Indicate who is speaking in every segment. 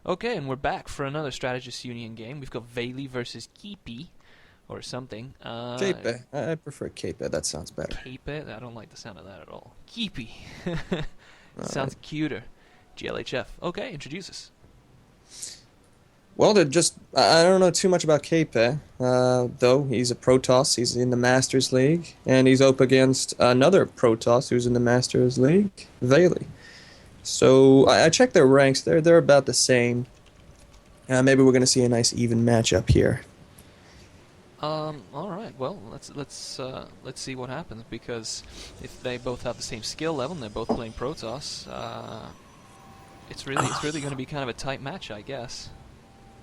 Speaker 1: Okay, and we're back for another Strategist Union game. We've got Valy versus Keype, or something.
Speaker 2: Keype. I prefer Keype. That sounds better.
Speaker 1: Keype? I don't like the sound of that at all. Keype.
Speaker 2: All right.
Speaker 1: Sounds cuter. GLHF. Okay, introduce us.
Speaker 2: Well, I don't know too much about Keype, though. He's a Protoss. He's in the Masters League, and he's up against another Protoss who's in the Masters League, Valy. So I checked their ranks. They're about the same. Maybe we're gonna see a nice even matchup here.
Speaker 1: All right. Well, let's see what happens, because if they both have the same skill level and they're both playing Protoss, it's really going to be kind of a tight match, I guess.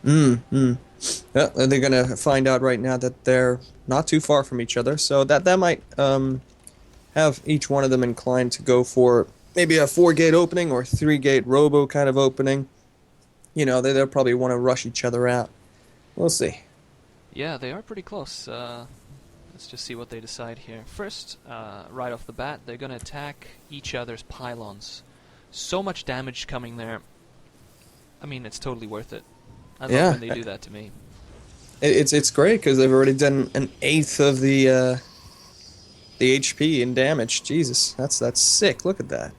Speaker 2: Yeah, and they're gonna find out right now that they're not too far from each other, so that might have each one of them inclined to go for maybe a 4-gate opening or 3-gate robo kind of opening. You know, they'll probably want to rush each other out. We'll see.
Speaker 1: Yeah, they are pretty close. Let's just see what they decide here. First, right off the bat, they're going to attack each other's pylons. So much damage coming there. I mean, it's totally worth it. I love when they do that to me.
Speaker 2: It's great because they've already done an eighth of the HP in damage. Jesus, that's sick. Look at that.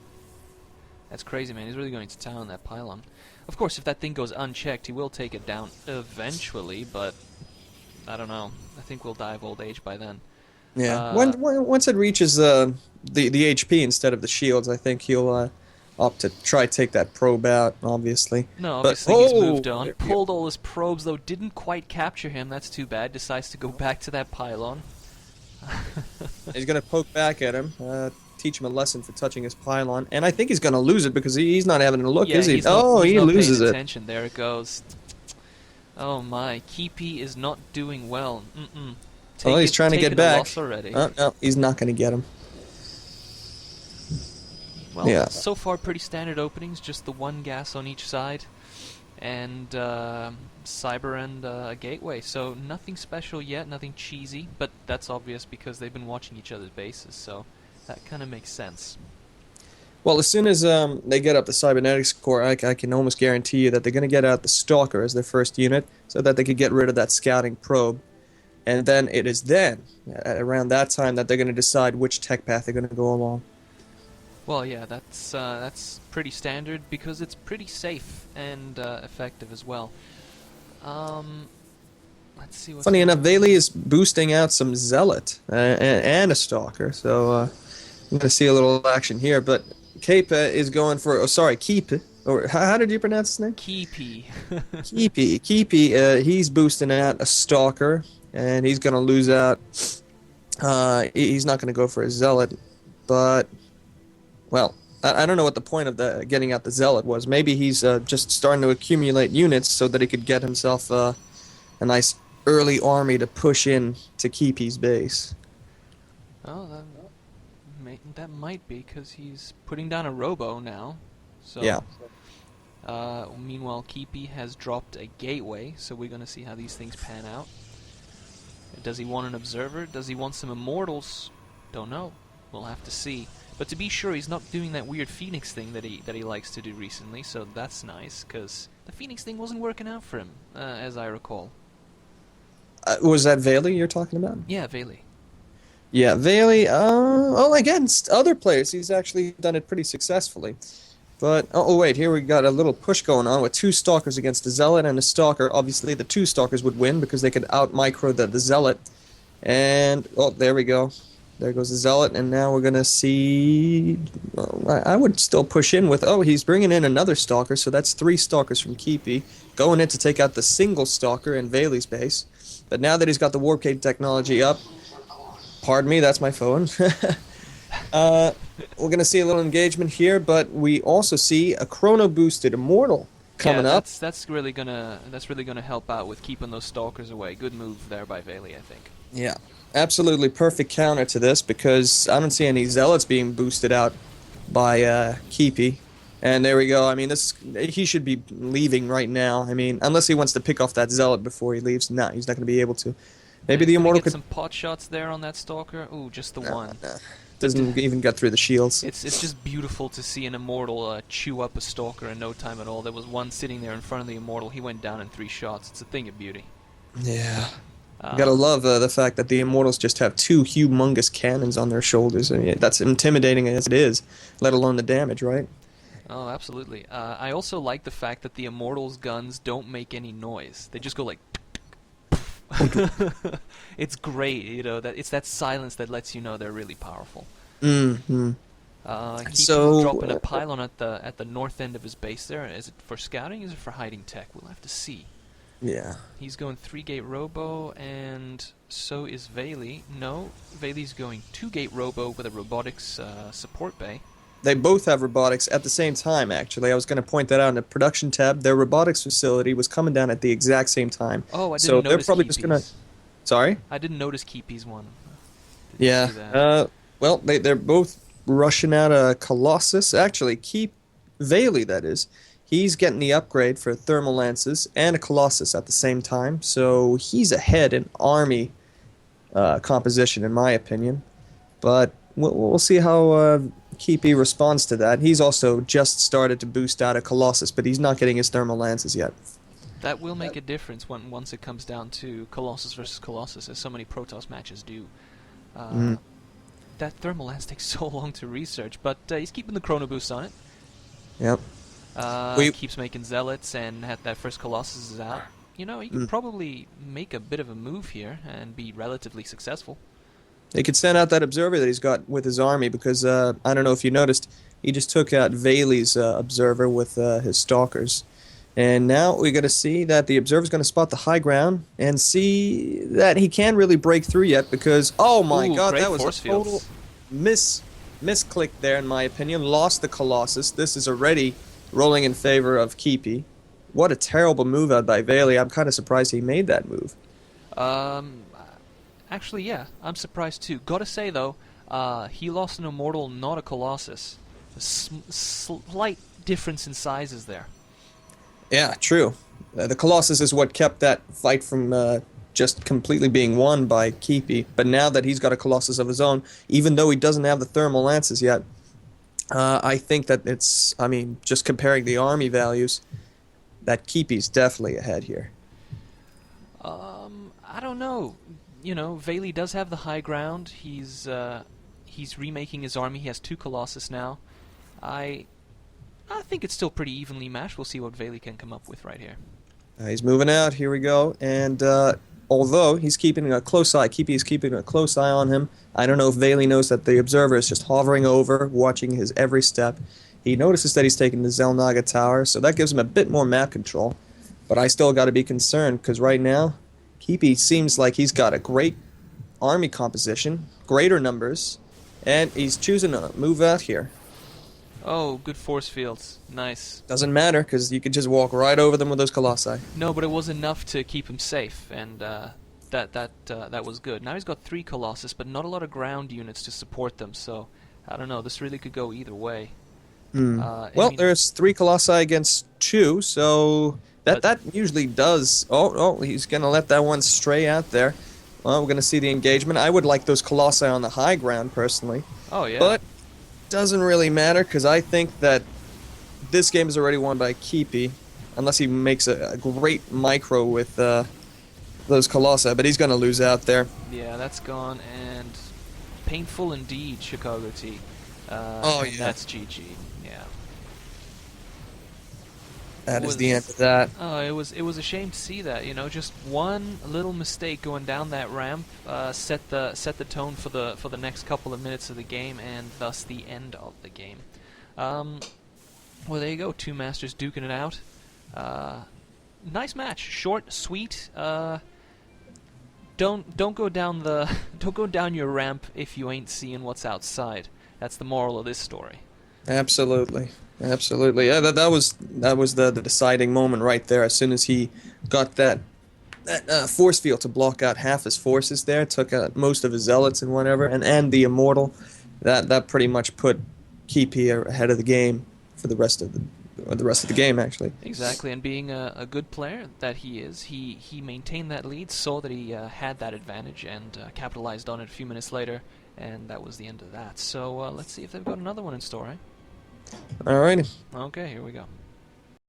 Speaker 1: That's crazy, man. He's really going to town on that pylon. Of course, if that thing goes unchecked, he will take it down eventually, but I don't know. I think we'll die of old age by then.
Speaker 2: Yeah. Once it reaches the HP instead of the shields, I think he'll opt to try take that probe out, obviously.
Speaker 1: No,
Speaker 2: But
Speaker 1: obviously he's moved on. Pulled all his probes, though. Didn't quite capture him. That's too bad. Decides to go back to that pylon.
Speaker 2: He's gonna poke back at him, teach him a lesson for touching his pylon, and I think he's gonna lose it because he's not having a look,
Speaker 1: Yeah,
Speaker 2: is he?
Speaker 1: he's not
Speaker 2: He loses
Speaker 1: paying
Speaker 2: it.
Speaker 1: attention. There it goes. Oh my, Keype is not doing well.
Speaker 2: Oh, he's trying to get back.
Speaker 1: Loss already.
Speaker 2: No, he's not gonna get him.
Speaker 1: Well,
Speaker 2: Yeah.
Speaker 1: so far pretty standard openings, just the one gas on each side, and Cyber and a Gateway. So nothing special yet, nothing cheesy, but that's obvious because they've been watching each other's bases, so that kind of makes sense.
Speaker 2: Well, as soon as they get up the cybernetics core, I can almost guarantee you that they're gonna get out the stalker as their first unit, so that they could get rid of that scouting probe. And then it is around that time, that they're gonna decide which tech path they're gonna go along.
Speaker 1: Well, yeah, that's pretty standard because it's pretty safe and effective as well. Let's see what's
Speaker 2: Funny
Speaker 1: going
Speaker 2: enough,
Speaker 1: on.
Speaker 2: Valy is boosting out some Zealot and a Stalker, so I'm going to see a little action here. But Keype is going for... Oh, sorry, Keype. Or how did you pronounce his name?
Speaker 1: Keype.
Speaker 2: Keype, he's boosting out a Stalker, and he's going to lose out... he's not going to go for a Zealot, but... Well, I don't know what the point of getting out the Zealot was. Maybe he's just starting to accumulate units so that he could get himself a nice early army to push in to Keype's base.
Speaker 1: Oh, that might be because he's putting down a robo now. So,
Speaker 2: Yeah.
Speaker 1: Meanwhile, Keype has dropped a gateway, so we're going to see how these things pan out. Does he want an observer? Does he want some immortals? Don't know. We'll have to see. But to be sure, he's not doing that weird Phoenix thing that he likes to do recently, so that's nice, because the Phoenix thing wasn't working out for him, as I recall.
Speaker 2: Was that Valy you're talking about?
Speaker 1: Yeah, Valy.
Speaker 2: Yeah, Valy, against other players, he's actually done it pretty successfully. But, wait, here we got a little push going on with 2 Stalkers against a Zealot and a Stalker. Obviously, the 2 Stalkers would win because they could out-micro the Zealot. And, there we go. There goes the Zealot, and now we're going to see... Well, I would still push in with... Oh, he's bringing in another Stalker, so that's 3 Stalkers from Keype, going in to take out the single Stalker in Valy's base. But now that he's got the Warp Gate technology up... Pardon me, that's my phone. We're going to see a little engagement here, but we also see a Chrono-boosted Immortal coming up.
Speaker 1: That's really gonna help out with keeping those Stalkers away. Good move there by Valy, I think.
Speaker 2: Yeah. Absolutely perfect counter to this because I don't see any Zealots being boosted out by Keype. And there we go. I mean, he should be leaving right now. I mean, unless he wants to pick off that Zealot before he leaves. No, he's not going to be able to. Maybe the Immortal
Speaker 1: get
Speaker 2: could...
Speaker 1: some pot shots there on that Stalker. Ooh, just the one.
Speaker 2: Doesn't even get through the shields.
Speaker 1: It's just beautiful to see an Immortal chew up a Stalker in no time at all. There was one sitting there in front of the Immortal. He went down in 3 shots. It's a thing of beauty.
Speaker 2: Yeah. You gotta love the fact that the Immortals just have 2 humongous cannons on their shoulders. I mean, that's intimidating as it is, let alone the damage, right?
Speaker 1: Oh, absolutely. I also like the fact that the Immortals' guns don't make any noise. They just go like... It's great, you know. That it's that silence that lets you know they're really powerful.
Speaker 2: Mm-hmm.
Speaker 1: He's dropping a pylon at the north end of his base there. Is it for scouting? Is it for hiding tech? We'll have to see.
Speaker 2: Yeah.
Speaker 1: He's going 3-gate robo, and so is Valy. No, Valy's going 2-gate robo with a robotics support bay.
Speaker 2: They both have robotics at the same time, actually. I was going to point that out in the production tab. Their robotics facility was coming down at the exact same time.
Speaker 1: Oh, I didn't
Speaker 2: so
Speaker 1: notice
Speaker 2: they're probably
Speaker 1: Keype's.
Speaker 2: just going to... Sorry?
Speaker 1: I didn't notice Keype's one.
Speaker 2: Yeah. Well, they're both rushing out a Colossus. Actually, Valy, that is. He's getting the upgrade for thermal lances and a Colossus at the same time. So he's ahead in army composition, in my opinion. But we'll see how Keype responds to that. He's also just started to boost out a Colossus, but he's not getting his thermal lances yet.
Speaker 1: That will make a difference once it comes down to Colossus versus Colossus, as so many Protoss matches do. That thermal lance takes so long to research, but he's keeping the chrono boost on it.
Speaker 2: Yep.
Speaker 1: Keeps making zealots, and that first Colossus is out. You know, he could probably make a bit of a move here and be relatively successful.
Speaker 2: He could send out that observer that he's got with his army, because I don't know if you noticed, he just took out Valy's observer with his stalkers. And now we got to see that the observer's going to spot the high ground and see that he can't really break through yet, because, oh my god, that was a total misclick there, in my opinion. Lost the Colossus. This is already rolling in favor of Keype. What a terrible move out by Valy. I'm kind of surprised he made that move.
Speaker 1: Actually, yeah, I'm surprised too. Gotta say, though, he lost an Immortal, not a Colossus. A slight difference in sizes there.
Speaker 2: Yeah, true. The Colossus is what kept that fight from just completely being won by Keype. But now that he's got a Colossus of his own, even though he doesn't have the thermal lances yet, I think that it's, I mean, just comparing the army values, that Keype's definitely ahead here.
Speaker 1: I don't know. You know, Valy does have the high ground. He's remaking his army. He has 2 Colossus now. I think it's still pretty evenly matched. We'll see what Valy can come up with right here.
Speaker 2: He's moving out. Here we go. And although he's keeping a close eye, Keype is keeping a close eye on him. I don't know if Valy knows that the observer is just hovering over, watching his every step. He notices that he's taking the Zelnaga Tower, so that gives him a bit more map control. But I still got to be concerned, because right now, Keype seems like he's got a great army composition, greater numbers, and he's choosing to move out here.
Speaker 1: Oh, good force fields. Nice.
Speaker 2: Doesn't matter, because you could just walk right over them with those Colossi.
Speaker 1: No, but it was enough to keep him safe, and that was good. Now he's got 3 Colossus, but not a lot of ground units to support them, so I don't know. This really could go either way.
Speaker 2: Well, there's 3 Colossi against 2, so that usually does... Oh, he's going to let that one stray out there. Well, we're going to see the engagement. I would like those Colossi on the high ground, personally.
Speaker 1: Oh, yeah.
Speaker 2: But doesn't really matter, because I think that this game is already won by Keype, unless he makes a great micro with those Colossi, but he's going to lose out there.
Speaker 1: Yeah, that's gone, and painful indeed, Chicago T.
Speaker 2: Yeah.
Speaker 1: That's GG, yeah.
Speaker 2: That is the end of that.
Speaker 1: Oh, it was a shame to see that. You know, just one little mistake going down that ramp set the tone for the next couple of minutes of the game, and thus the end of the game. Well, there you go. 2 masters duking it out. Nice match, short, sweet. Don't go down your ramp if you ain't seeing what's outside. That's the moral of this story.
Speaker 2: Absolutely. Yeah, that was the deciding moment right there. As soon as he got that force field to block out half his forces there, took out most of his zealots and whatever, and the Immortal, that pretty much put Keype ahead of the game for the rest of the game, actually.
Speaker 1: Exactly, and being a good player that he is, he maintained that lead, saw that he had that advantage, and capitalized on it a few minutes later, And that was the end of that. So let's see if they've got another one in store, eh?
Speaker 2: Alrighty.
Speaker 1: Okay, here we go.